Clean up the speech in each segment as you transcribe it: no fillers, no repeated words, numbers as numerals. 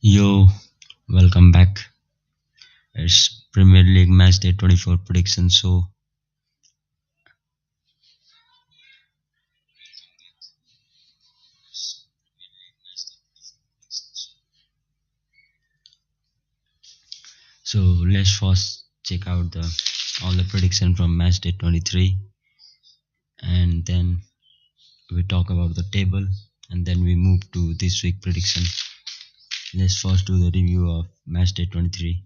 Yo, welcome back. It's Premier League Match Day 24 prediction. So let's first check out the all the prediction from Match Day 23, and then we talk about the table, and then we move to this week prediction. Let's first do the review of Match Day 23.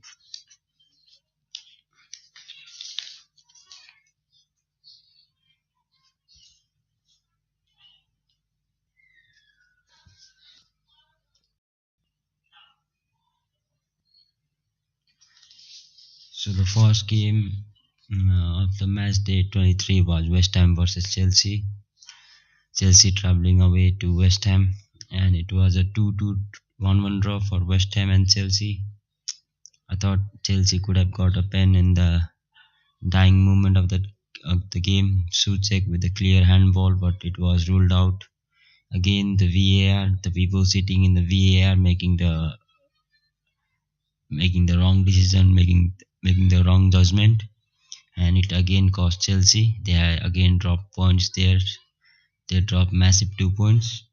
So the first game of the Match Day 23 was West Ham versus Chelsea. Chelsea travelling away to West Ham, and it was a 2-2 1-1 draw for West Ham and Chelsea. I thought Chelsea could have got a pen in the dying moment of the game. Suchek with a clear handball, but it was ruled out. Again, the VAR, the people sitting in the VAR making the wrong decision, making the wrong judgment, and it again cost Chelsea. They again dropped points there. They dropped massive 2 points,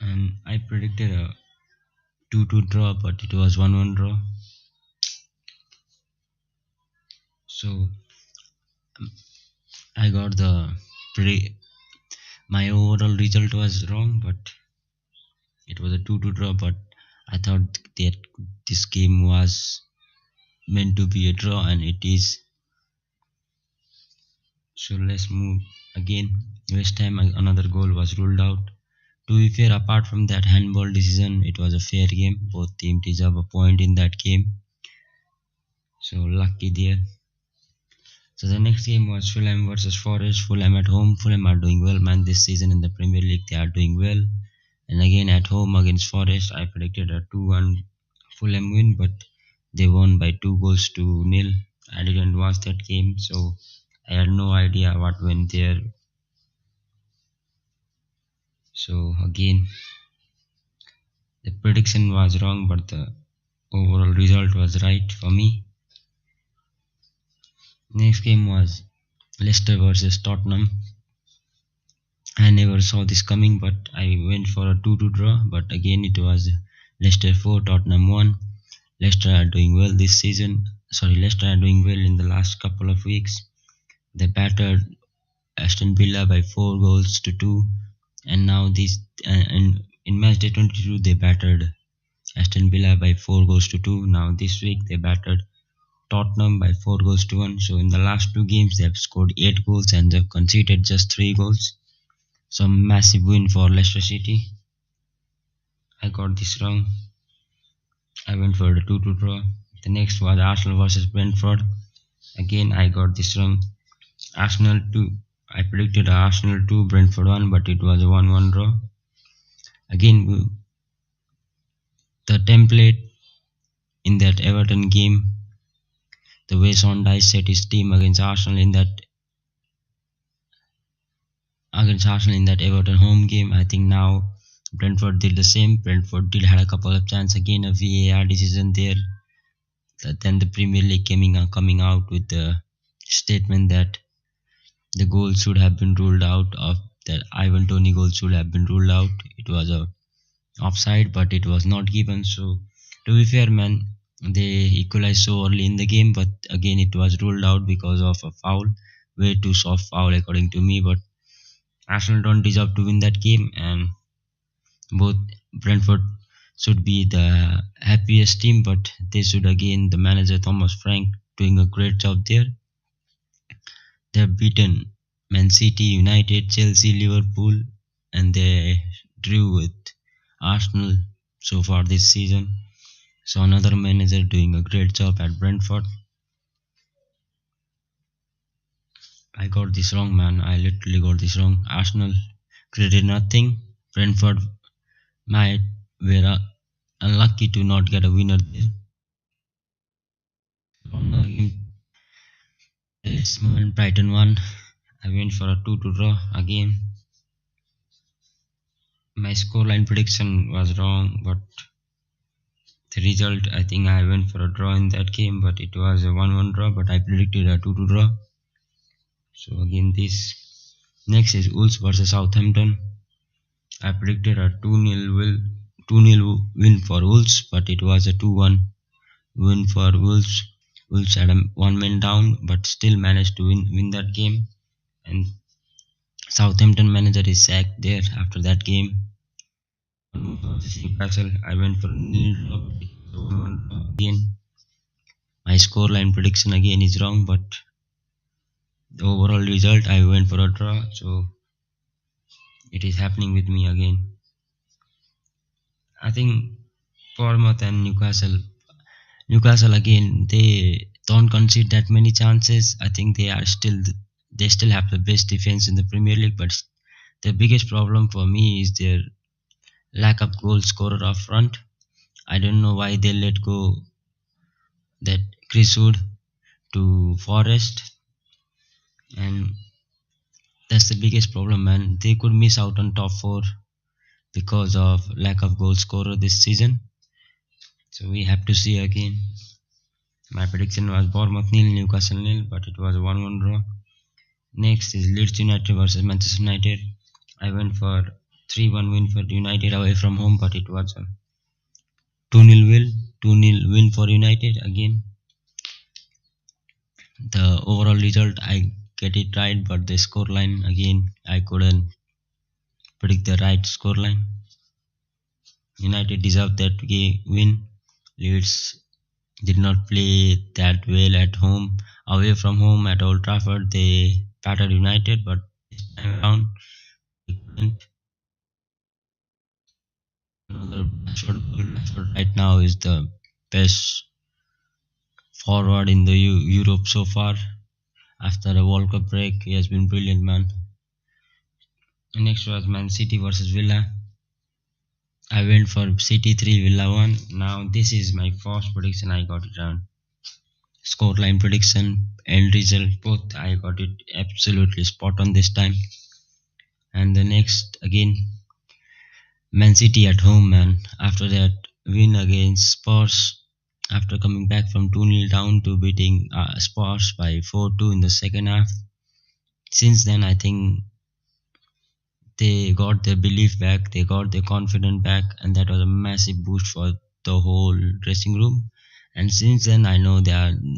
and I predicted a 2-2 draw, but it was 1-1 draw. So I got the pretty. My overall result was wrong, but it was a 2-2 draw. But I thought that this game was meant to be a draw, and it is. So let's move again. West Ham, another goal was ruled out. To be fair, apart from that handball decision, it was a fair game. Both teams deserve a point in that game. So lucky there. So the next game was Fulham versus Forest. Fulham at home. Fulham are doing well, man. This season in the Premier League, they are doing well. And again at home against Forest, I predicted a 2-1 Fulham win, but they won by 2 goals to nil. I didn't watch that game, so I had no idea what went there. So again, the prediction was wrong, but the overall result was right for me. Next game was Leicester versus Tottenham. I never saw this coming, but I went for a 2-2 draw. But again, it was Leicester 4, Tottenham 1. Leicester are doing well this season. Leicester are doing well in the last couple of weeks. They battered Aston Villa by 4 goals to 2, and now in match day 22 they battered Aston Villa by 4 goals to 2. Now this week they battered Tottenham by 4 goals to 1. So in the last 2 games they have scored 8 goals and they've conceded just 3 goals. Some massive win for Leicester City. I got this wrong. I went for the 2-2 draw. The next was Arsenal versus Brentford. Again I got this wrong. Arsenal 2. I predicted Arsenal 2, Brentford 1, but it was a 1-1 draw. Again, the template in that Everton game, the way Sondice set his team against Arsenal in that Everton home game, I think now Brentford did the same. Brentford did had a couple of chances. Again, a VAR decision there. Then the Premier League coming out with the statement that the goal should have been ruled out. Of that Ivan Toney goal should have been ruled out. It was a offside, but it was not given. So to be fair, man, they equalized so early in the game, but again it was ruled out because of a foul, way too soft foul according to me. But Arsenal don't deserve to win that game, and both Brentford should be the happiest team, but they should again the manager Thomas Frank doing a great job there. They've beaten Man City, United, Chelsea, Liverpool, and they drew with Arsenal so far this season. So another manager doing a great job at Brentford. I got this wrong, man. I literally got this wrong. Arsenal created nothing. Brentford might were unlucky to not get a winner there. Brighton won. I went for a 2-2 draw again. My scoreline prediction was wrong, but the result, I think I went for a draw in that game, but it was a 1-1 draw, but I predicted a 2-2 draw. So again, this next is Wolves versus Southampton. I predicted a 2-0 win for Wolves, but it was a 2-1 win for Wolves. Wolves had a one man down, but still managed to win that game. And Southampton manager is sacked there after that game. Newcastle, I went for nil draw again. My scoreline prediction again is wrong, but the overall result I went for a draw. So it is happening with me again. I think Bournemouth and Newcastle again, they don't concede that many chances. I think they still have the best defense in the Premier League, but the biggest problem for me is their lack of goal scorer up front. I don't know why they let go that Chris Wood to Forest, and that's the biggest problem, man. They could miss out on top four because of lack of goal scorer this season. So we have to see again. My prediction was Bournemouth nil, Newcastle nil, but it was a 1-1 draw. Next is Leeds United versus Manchester United. I went for 3-1 win for United away from home, but it was a 2-0 win, 2-0 win for United again. The overall result I get it right, but the scoreline again I couldn't predict the right scoreline. United deserved that win. Leeds did not play that well at home. Away from home at Old Trafford, they battered United, but this time around, they couldn't. Another Rashford right now is the best forward in the Europe so far. After a World Cup break, he has been brilliant, man. Next was Man City versus Villa. I went for City 3, Villa 1. Now this is my first prediction. I got it wrong. Scoreline prediction and result both I got it absolutely spot on this time. And the next again, Man City at home, man. After that win against Spurs, after coming back from 2-0 down to beating Spurs by 4-2 in the second half. Since then, I think they got their belief back, they got their confidence back, and that was a massive boost for the whole dressing room. And since then, I know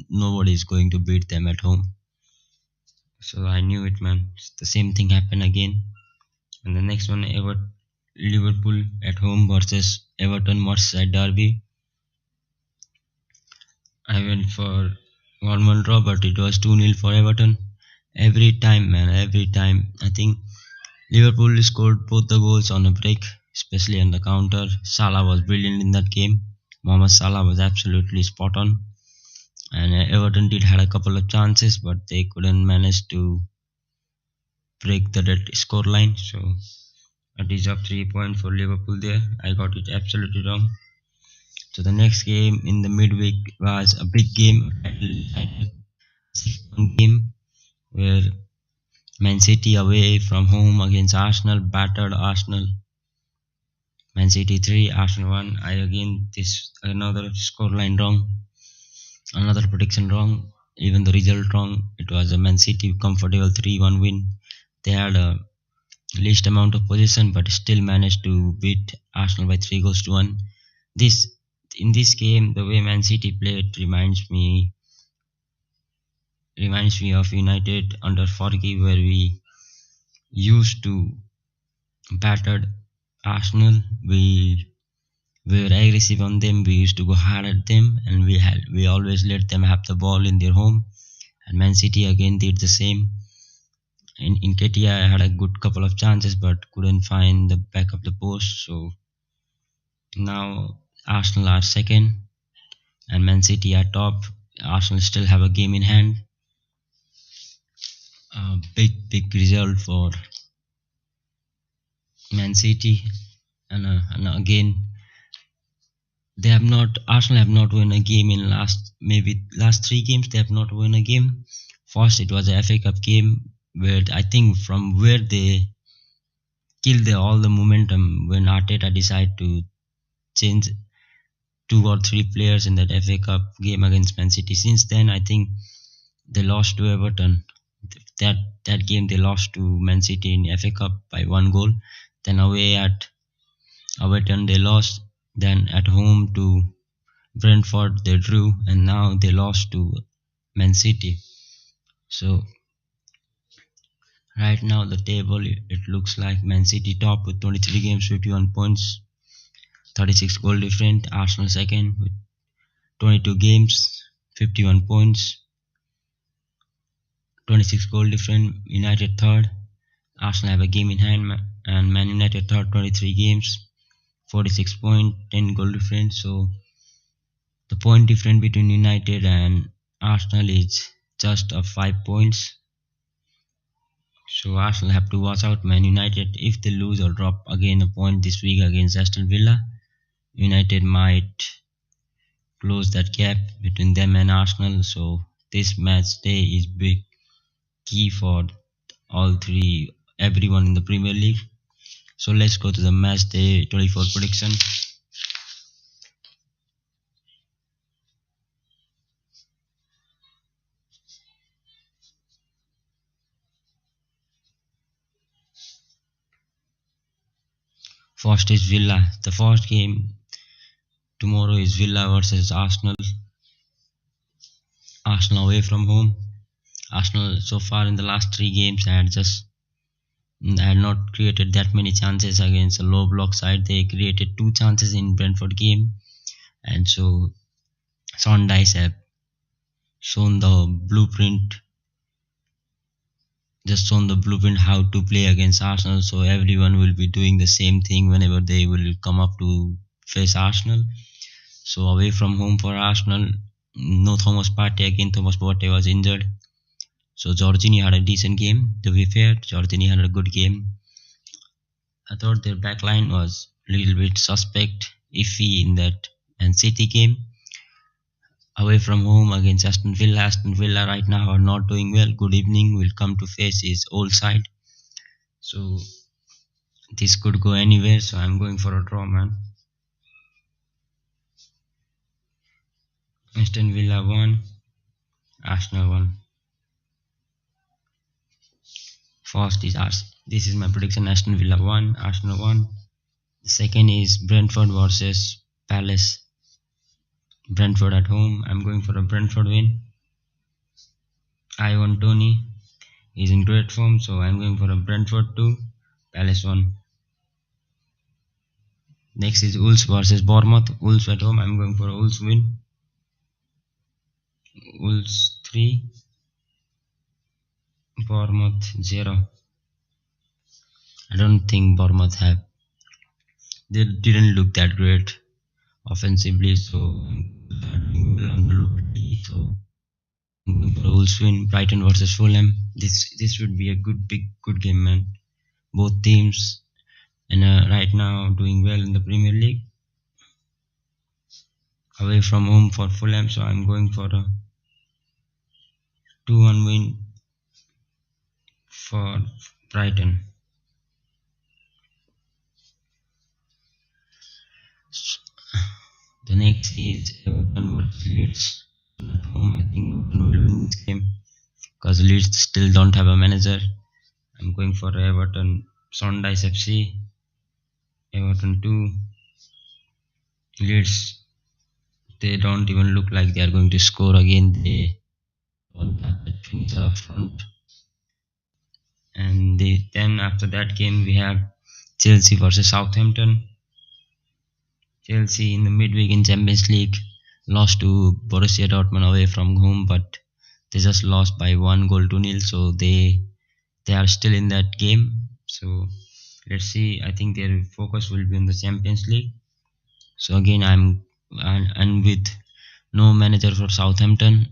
nobody is going to beat them at home. So I knew it, man. The same thing happened again. And the next one, Liverpool at home versus Everton Merseyside derby. I went for 1-1 draw, but it was 2-0 for Everton. Every time, man, every time. I think Liverpool scored both the goals on a break, especially on the counter. Salah was brilliant in that game. Mohamed Salah was absolutely spot on. And Everton did had a couple of chances, but they couldn't manage to break the score line. So a deserved 3 points for Liverpool there. I got it absolutely wrong. So the next game in the midweek was a big game, game where Man City away from home against Arsenal battered Arsenal. Man City 3, Arsenal 1. I again this another scoreline wrong, another prediction wrong, even the result wrong. It was a Man City comfortable 3-1 win. They had a least amount of possession but still managed to beat Arsenal by 3-1. In this game, the way Man City played reminds me of United under Fergie, where we used to battered Arsenal. We were aggressive on them. We used to go hard at them, and we always let them have the ball in their home. And Man City again did the same. In Ketia, I had a good couple of chances, but couldn't find the back of the post. So now Arsenal are second, and Man City are top. Arsenal still have a game in hand. A big result for Man City, and again they have not. Arsenal have not won a game in last 3 games. They have not won a game. First, it was a FA Cup game where I think from where they kill all the momentum when Arteta decided to change two or three players in that FA Cup game against Man City. Since then, I think they lost to Everton. That that game they lost to Man City in FA Cup by 1 goal. Then away at Everton they lost. Then at home to Brentford they drew, and now they lost to Man City. So right now the table it looks like Man City top with 23 games, 51 points, 36 goal different. Arsenal second with 22 games, 51 points, 26 goal different. United third. Arsenal have a game in hand, and Man United third, 23 games, 46 point, 10 goal difference. So the point difference between United and Arsenal is just of 5 points. So Arsenal have to watch out. Man United, if they lose or drop again a point this week against Aston Villa, United might close that gap between them and Arsenal. So this match day is big key for all three, everyone in the Premier League. So let's go to the match day 24 prediction. First is Villa. The first game tomorrow is Villa versus Arsenal. Arsenal away from home. Arsenal so far in the last three games had not created that many chances against a low block side. They created two chances in Brentford game, and so Sean Dice have shown the blueprint, just shown the blueprint how to play against Arsenal. So everyone will be doing the same thing whenever they will come up to face Arsenal. So away from home for Arsenal, no Thomas Partey again. Thomas Partey was injured. So Jorginho had a decent game. To be fair, Jorginho had a good game. I thought their backline was a little bit suspect, iffy in that Man City game. Away from home against Aston Villa. Aston Villa right now are not doing well. Good evening will come to face his old side. So this could go anywhere. So I'm going for a draw, man. Aston Villa 1, Arsenal 1. First is this is my prediction: Aston Villa 1, Arsenal 1. The second is Brentford versus Palace. Brentford at home. I'm going for a Brentford win. Ivan Toney is in great form, so I'm going for a Brentford 2, Palace 1. Next is Wolves versus Bournemouth. Wolves at home. I'm going for a Wolves win. Wolves 3, Bournemouth 0. I don't think Bournemouth they didn't look that great offensively, so I'm so I'm going for a Wolves win. Brighton versus Fulham. This would be a good game, man. Both teams and right now doing well in the Premier League. Away from home for Fulham, so I'm going for a 2-1 win for Brighton. The next is Everton versus Leeds at home. I think Everton will win this game because Leeds still don't have a manager. I'm going for Everton. Sondice FC. Everton 2. Leeds, they don't even look like they are going to score again. They don't have that finisher up front. And then after that game we have Chelsea versus Southampton. Chelsea in the midweek in Champions League lost to Borussia Dortmund away from home, but they just lost by 1-0. So they are still in that game. So let's see. I think their focus will be on the Champions League. So again, and with no manager for Southampton,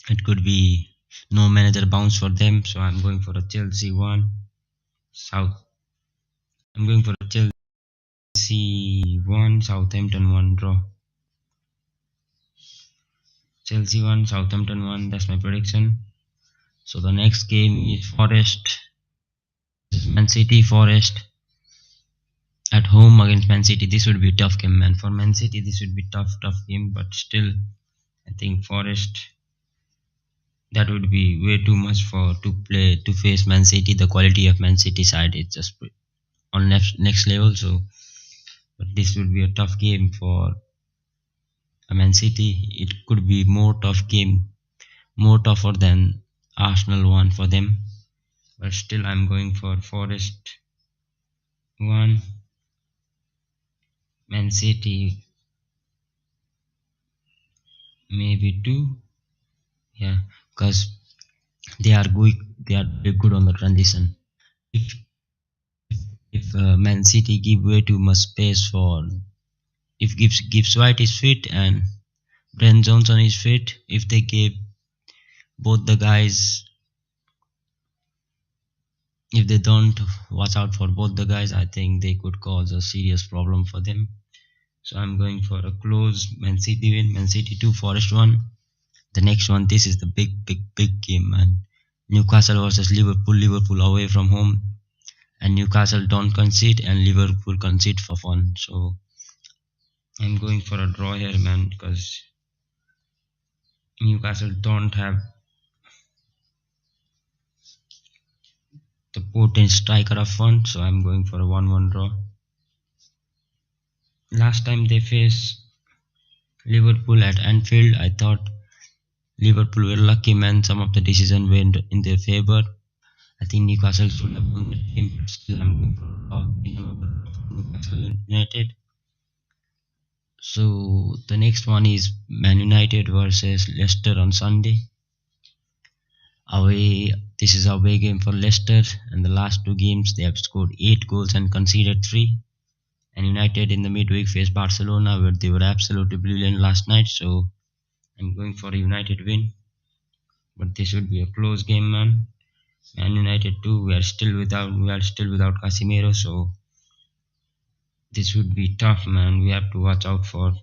it could be no manager bounce for them. So I'm going for a Chelsea 1. I'm going for a Chelsea 1, Southampton 1 draw. Chelsea 1, Southampton 1. That's my prediction. So the next game is Forest Man City, Forest at home against Man City. This would be a tough game, man. For Man City, this would be tough game. But still, I think Forest, that would be way too much for to play to face Man City. The quality of Man City side is just on next level. So, but this would be a tough game for Man City. It could be more tough game, more tougher than Arsenal one for them. But still, I'm going for Forest one, Man City maybe two. Yeah, because they are good. They are very good on the transition. If Man City give way too much space for, if Gibbs White is fit and Brent Johnson is fit, if they give both the guys, if they don't watch out for both the guys, I think they could cause a serious problem for them. So I'm going for a close Man City win. Man City 2, Forest 1. The next one, this is the big game, man. Newcastle versus Liverpool. Liverpool away from home, and Newcastle don't concede, and Liverpool concede for fun. So I'm going for a draw here, man, because Newcastle don't have the potent striker of fun. So I'm going for a 1-1 draw. Last time they faced Liverpool at Anfield, I thought Liverpool were lucky, man. Some of the decisions went in their favor. I think Newcastle should have won the game, but still I'm going for a draw in favor of Newcastle United. So the next one is Man United versus Leicester on Sunday. Away, this is away game for Leicester, and the last two games they have scored 8 goals and conceded 3. And United in the midweek faced Barcelona, where they were absolutely brilliant last night. So I'm going for a United win, but this would be a close game, man. Man United too. We are still without Casemiro, so this would be tough, man. We have to watch out for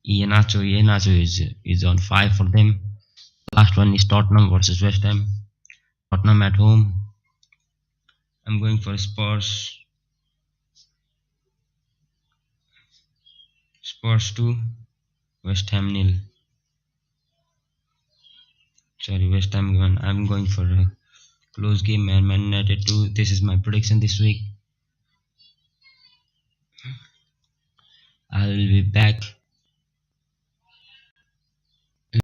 Iheanacho. Is on 5 for them. Last one is Tottenham versus West Ham. Tottenham at home. I'm going for Spurs. Spurs 2, West Ham nil. Sorry, West Ham 1. I'm going for a close game, man. Man United 2. This is my prediction this week. I will be back.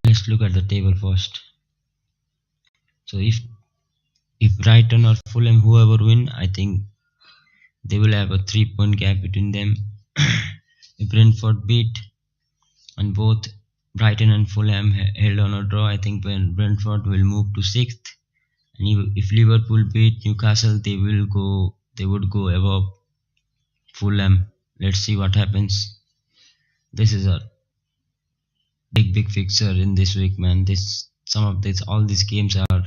Let's look at the table first. So if Brighton or Fulham, whoever win, I think they will have a 3-point gap between them. If Brentford beat, and both Brighton and Fulham held on a draw, I think when Brentford will move to 6th. And if Liverpool beat Newcastle, they would go above Fulham. Let's see what happens. This is a big fixture in this week, man. All these games are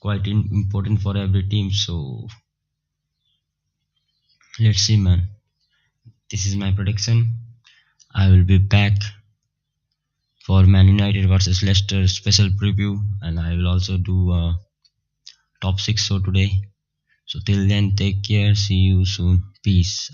quite important for every team. So let's see, man. This is my prediction. I will be back for Man United versus Leicester special preview, and I will also do a top 6 show today. So till then, take care. See you soon. Peace.